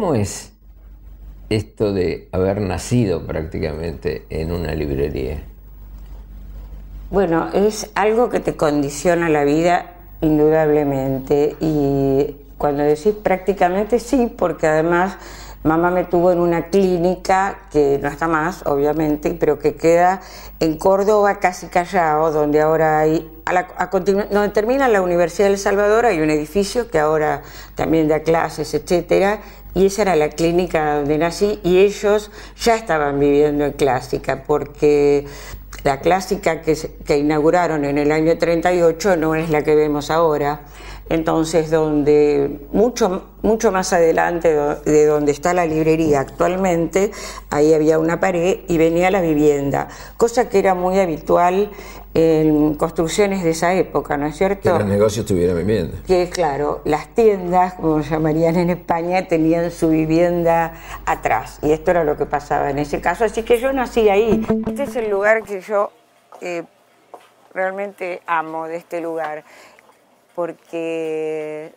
¿Cómo es esto de haber nacido prácticamente en una librería? Bueno, es algo que te condiciona la vida indudablemente, y cuando decís prácticamente sí, porque además mamá me tuvo en una clínica que no está más, obviamente, pero que queda en Córdoba, casi Callao, donde ahora hay, donde termina la Universidad de El Salvador, hay un edificio que ahora también da clases, etcétera, y esa era la clínica donde nací, y ellos ya estaban viviendo en Clásica, porque la Clásica que inauguraron en el año 38 no es la que vemos ahora. Entonces, donde mucho más adelante de donde está la librería actualmente, ahí había una pared y venía la vivienda, cosa que era muy habitual en construcciones de esa época, ¿no es cierto? Que los negocios tuvieran vivienda. Que claro, las tiendas, como se llamarían en España, tenían su vivienda atrás, y esto era lo que pasaba en ese caso, así que yo nací ahí. Este es el lugar que yo realmente amo, de este lugar, porque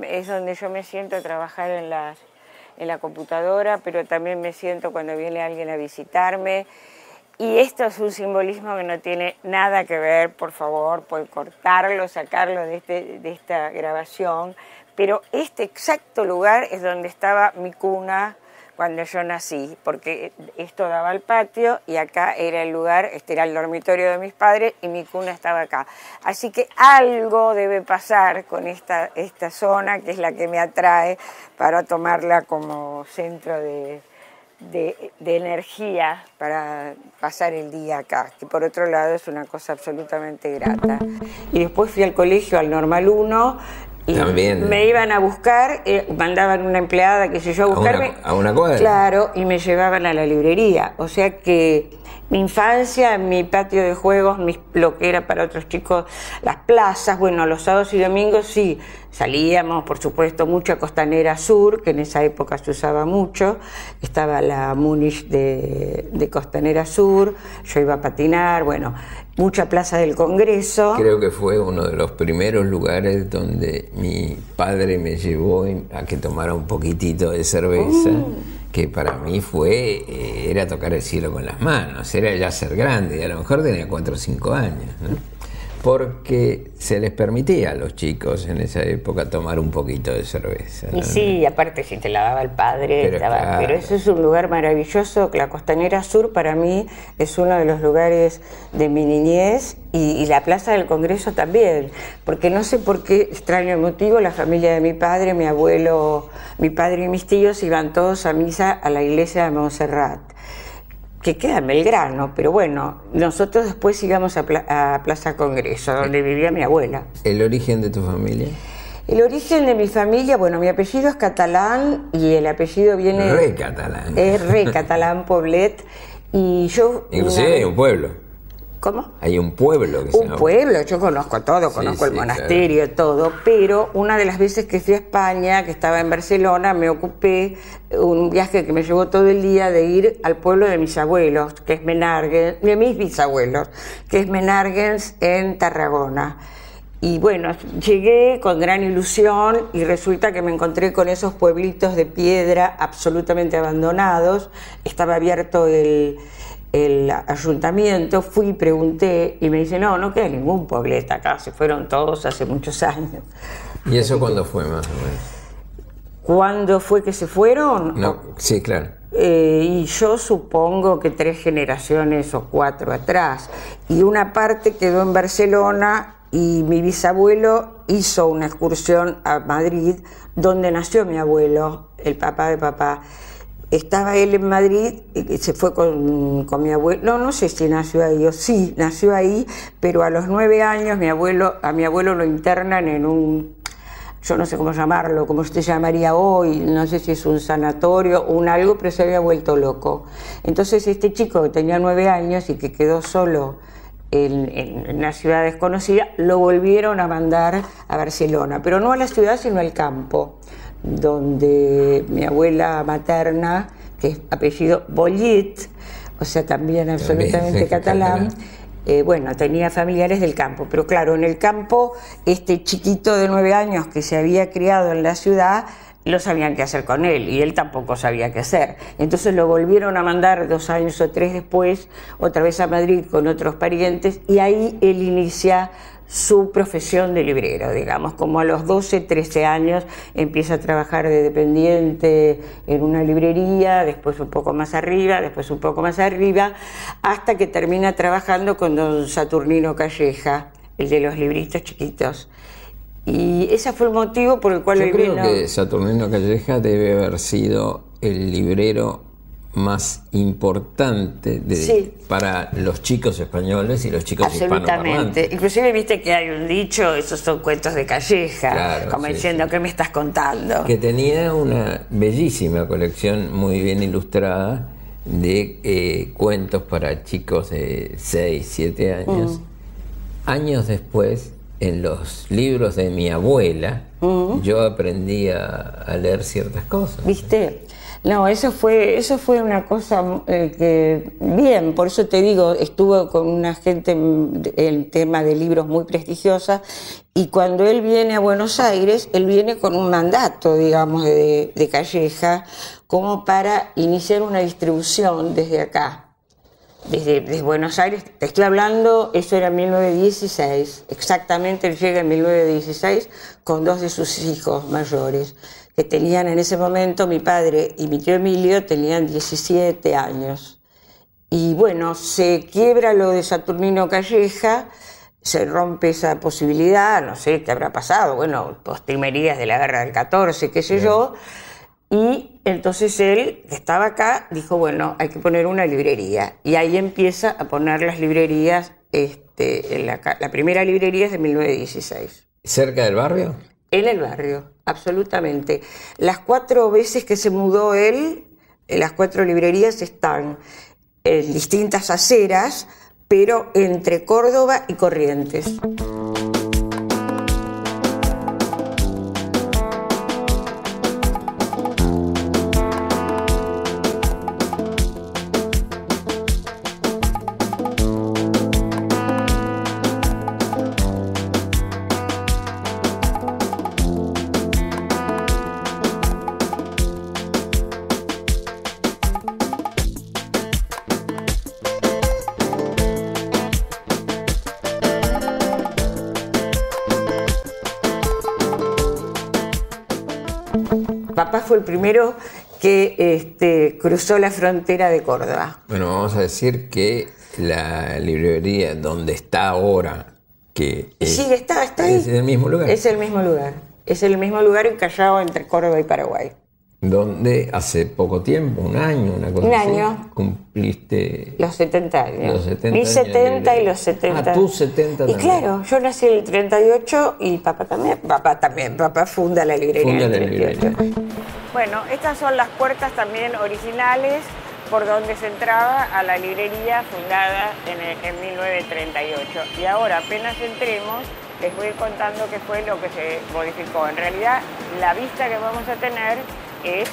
es donde yo me siento a trabajar en la computadora, pero también me siento cuando viene alguien a visitarme. Y esto es un simbolismo que no tiene nada que ver, por favor, pueden cortarlo, sacarlo de esta grabación, pero este exacto lugar es donde estaba mi cuna cuando yo nací, porque esto daba al patio y acá era el lugar, este era el dormitorio de mis padres y mi cuna estaba acá. Así que algo debe pasar con esta zona, que es la que me atrae para tomarla como centro de energía para pasar el día acá, que por otro lado es una cosa absolutamente grata. Y después fui al colegio, al Normal 1, y también me iban a buscar, mandaban una empleada, qué sé yo, a buscarme. ¿A una cuadra? Claro, y me llevaban a la librería. O sea que mi infancia, mi patio de juegos, lo que era para otros chicos, las plazas, bueno, los sábados y domingos sí, salíamos, por supuesto, mucho a Costanera Sur, que en esa época se usaba mucho, estaba la Múnich de Costanera Sur, yo iba a patinar, bueno, mucha Plaza del Congreso. Creo que fue uno de los primeros lugares donde mi padre me llevó a que tomara un poquitito de cerveza, que para mí era tocar el cielo con las manos, era ya ser grande, y a lo mejor tenía 4 o 5 años, ¿no? Porque se les permitía a los chicos en esa época tomar un poquito de cerveza, ¿no? Y sí, aparte si te la daba el padre, pero eso es un lugar maravilloso. La Costanera Sur para mí es uno de los lugares de mi niñez, y la Plaza del Congreso también, porque no sé por qué extraño motivo la familia de mi padre, mi abuelo, mi padre y mis tíos iban todos a misa a la iglesia de Montserrat, que queda en Belgrano, pero bueno, nosotros después íbamos a Plaza Congreso, donde vivía mi abuela. ¿El origen de tu familia? El origen de mi familia, bueno, mi apellido es catalán y el apellido viene... Re catalán. Es re catalán, Poblet, y yo... Inclusive hay un pueblo. ¿Cómo? Hay un pueblo que se llama... Un pueblo, yo conozco todo, conozco el monasterio, claro, todo, pero una de las veces que fui a España, que estaba en Barcelona, me ocupé un viaje que me llevó todo el día de ir al pueblo de mis abuelos, que es Menarguens, de mis bisabuelos, que es Menarguens en Tarragona. Y bueno, llegué con gran ilusión y resulta que me encontré con esos pueblitos de piedra absolutamente abandonados. Estaba abierto el ayuntamiento, fui y pregunté y me dice, no queda ningún pueblete acá, se fueron todos hace muchos años. ¿Y eso cuándo fue más o menos? ¿Cuándo fue que se fueron? No, sí, claro. Y yo supongo que 3 generaciones o 4 atrás. Y una parte quedó en Barcelona y mi bisabuelo hizo una excursión a Madrid, donde nació mi abuelo, el papá de papá. Estaba él en Madrid y se fue con mi abuelo, no sé si nació ahí o sí, nació ahí, pero a los 9 años a mi abuelo lo internan en un, yo no sé cómo llamarlo, como usted llamaría hoy, no sé si es un sanatorio o un algo, pero se había vuelto loco. Entonces este chico que tenía 9 años y que quedó solo en una ciudad desconocida, lo volvieron a mandar a Barcelona, pero no a la ciudad sino al campo, donde mi abuela materna, que es apellido Bollit, o sea también absolutamente catalán, bueno, tenía familiares del campo, pero claro, en el campo este chiquito de 9 años que se había criado en la ciudad no sabían qué hacer con él y él tampoco sabía qué hacer. Entonces lo volvieron a mandar 2 años o 3 después, otra vez a Madrid con otros parientes, y ahí él inicia su profesión de librero, digamos, como a los 12, 13 años empieza a trabajar de dependiente en una librería, después un poco más arriba, después un poco más arriba, hasta que termina trabajando con don Saturnino Calleja, el de los libritos chiquitos. Y ese fue el motivo por el cual Yo él creo vino. que Saturnino Calleja debe haber sido el librero más importante para los chicos españoles y los chicos hispanoparlantes. Absolutamente. Inclusive viste que hay un dicho, esos son cuentos de Calleja, claro, como diciendo, ¿qué me estás contando? Que tenía una bellísima colección muy bien ilustrada de cuentos para chicos de 6, 7 años. Años después, en los libros de mi abuela, yo aprendí a leer ciertas cosas. ¿Viste? No, eso fue una cosa que, bien, por eso te digo, estuvo con una gente en tema de libros muy prestigiosa, y cuando él viene a Buenos Aires, él viene con un mandato, digamos, de Calleja, como para iniciar una distribución desde acá, desde Buenos Aires. Te estoy hablando, eso era en 1916, exactamente, él llega en 1916 con 2 de sus hijos mayores, que tenían en ese momento, mi padre y mi tío Emilio tenían 17 años. Y bueno, se quiebra lo de Saturnino Calleja, se rompe esa posibilidad, no sé qué habrá pasado, bueno, postrimerías de la guerra del 14, qué sé yo, y entonces él, que estaba acá, dijo, bueno, hay que poner una librería, y ahí empieza a poner las librerías, la primera librería es de 1916. ¿Cerca del barrio? En el barrio, absolutamente. Las 4 veces que se mudó él, las 4 librerías están en distintas aceras, pero entre Córdoba y Corrientes. Papá fue el primero que cruzó la frontera de Córdoba. Bueno, vamos a decir que la librería donde está ahora, que está ahí. Es el mismo lugar. Es el mismo lugar. Es el mismo lugar en Callao, entre Córdoba y Paraguay. Donde hace poco tiempo, un año, una cosa así, año. Cumpliste los 70 años. Los 70 Mis 70 y los 70. Ah, tus 70 y también. claro, yo nací en el 38 y papá también. Papá funda la librería en el 38. Bueno, estas son las puertas también originales por donde se entraba a la librería fundada en 1938. Y ahora, apenas entremos, les voy a ir contando qué fue lo que se modificó. En realidad, la vista que vamos a tener es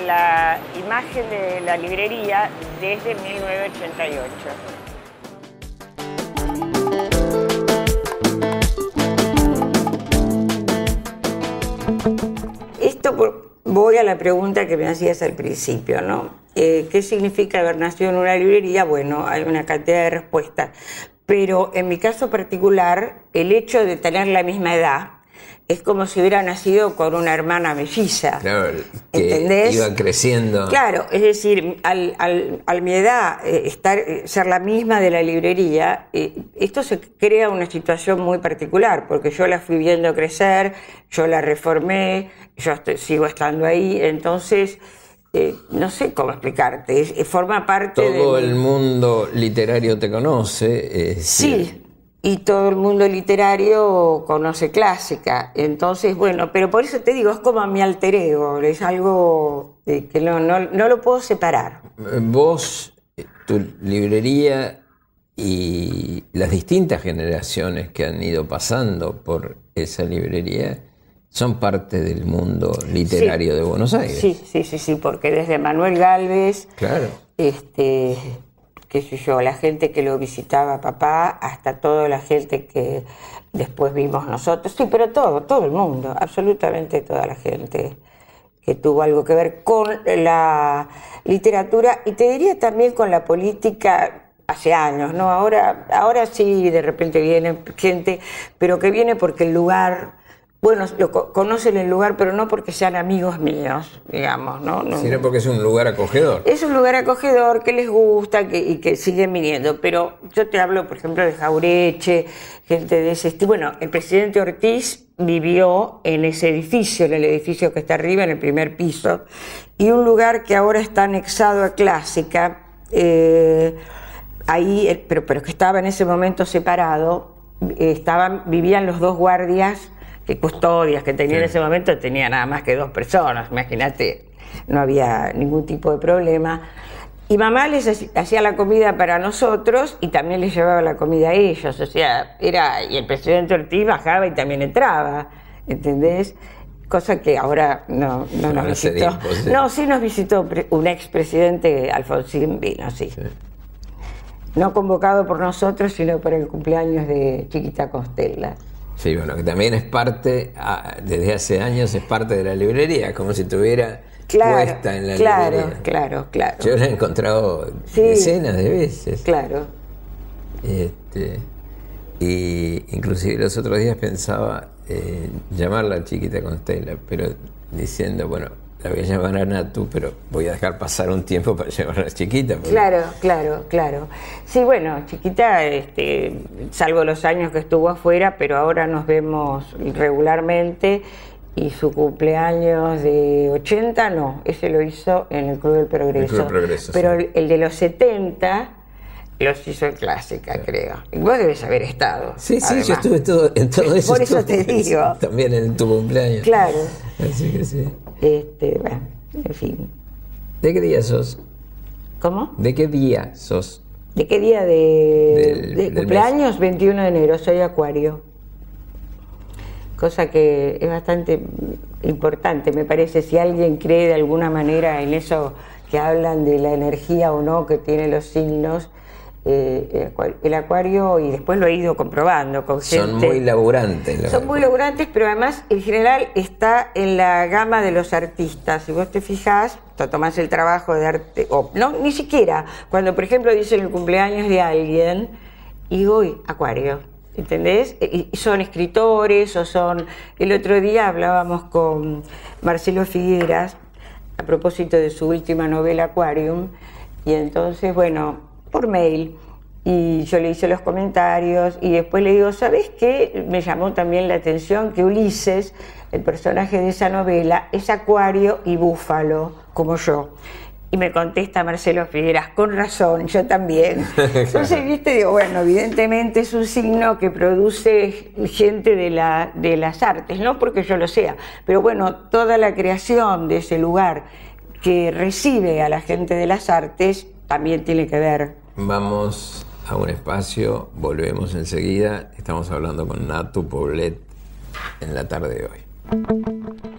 la imagen de la librería desde 1988. Voy a la pregunta que me hacías al principio, ¿no? ¿Qué significa haber nacido en una librería? Bueno, hay una cantidad de respuestas, pero en mi caso particular, el hecho de tener la misma edad es como si hubiera nacido con una hermana melliza. Claro, que ¿entendés? Iba creciendo. Claro, es decir, al mi edad ser la misma de la librería, esto se crea una situación muy particular, porque yo la fui viendo crecer, yo la reformé, yo sigo estando ahí, entonces no sé cómo explicarte, forma parte de... Todo el mundo literario te conoce. Sí. Y todo el mundo literario conoce clásica. Entonces, bueno, pero por eso te digo, es como mi alter ego, es algo que no lo puedo separar. Vos, tu librería y las distintas generaciones que han ido pasando por esa librería son parte del mundo literario de Buenos Aires. Sí, porque desde Manuel Gálvez, claro, qué sé yo, la gente que lo visitaba papá, hasta toda la gente que después vimos nosotros, sí, pero todo el mundo, absolutamente toda la gente. que tuvo algo que ver con la literatura y te diría también con la política hace años, ¿no? Ahora sí, de repente viene gente, pero que viene porque el lugar, bueno, conocen el lugar, pero no porque sean amigos míos, digamos, ¿no? Sino porque es un lugar acogedor. Es un lugar acogedor, que les gusta y que siguen viniendo. Pero yo te hablo, por ejemplo, de Jaureche, gente de ese estilo. Bueno, el presidente Ortiz vivió en ese edificio, en el edificio que está arriba, en el primer piso, y un lugar que ahora está anexado a Clásica, ahí, pero que estaba en ese momento separado, vivían los dos guardias custodias que tenía en ese momento, tenía nada más que 2 personas, imagínate, no había ningún tipo de problema. Y mamá les hacía la comida para nosotros y también les llevaba la comida a ellos, o sea, y el presidente Ortiz bajaba y también entraba, ¿entendés? Cosa que ahora no nos visitó. No, sí nos visitó un expresidente, Alfonsín vino, sí. No convocado por nosotros, sino por el cumpleaños de Chiquita Constella. Sí, bueno, que también es parte, desde hace años es parte de la librería, como si estuviera puesta en la librería. Claro. Yo la he encontrado decenas de veces. Claro. Y inclusive los otros días pensaba llamarla a Chiquita Constella, pero diciendo, bueno, la voy a llamar a Natu, pero voy a dejar pasar un tiempo para llamarla a Chiquita. Porque... Claro. Sí, bueno, Chiquita, salvo los años que estuvo afuera, pero ahora nos vemos regularmente y su cumpleaños de 80, no, ese lo hizo en el Club del Progreso. Pero sí. El de los 70 los hizo en Clásica, creo. Y vos debes haber estado. Sí, yo estuve en todo eso. Por eso te digo. También en tu cumpleaños. Claro. Así que sí. Bueno, en fin. ¿De qué día sos? ¿Cómo? ¿De qué día sos? ¿De qué día de cumpleaños? Mes. 21 de enero, soy Acuario. Cosa que es bastante importante, me parece, si alguien cree de alguna manera en eso que hablan de la energía o no que tienen los signos, el Acuario, y después lo he ido comprobando con gente. Son muy laburantes. Son muy laburantes, pero además en general está en la gama de los artistas. Si vos te fijás, te tomás el trabajo de arte, o no, ni siquiera, cuando por ejemplo dicen el cumpleaños de alguien, y voy, Acuario, ¿entendés? Y son escritores, o son... El otro día hablábamos con Marcelo Figueras a propósito de su última novela Aquarium, y entonces, bueno, por mail, y yo le hice los comentarios y después le digo, ¿sabés qué? Me llamó también la atención que Ulises, el personaje de esa novela, es Acuario y Búfalo, como yo. Y me contesta Marcelo Figueras, con razón, yo también. Entonces, viste, digo, bueno, evidentemente es un signo que produce gente de las artes, no porque yo lo sea, pero bueno, toda la creación de ese lugar que recibe a la gente de las artes también tiene que ver. Vamos a un espacio, volvemos enseguida. Estamos hablando con Natu Poblet en la tarde de hoy.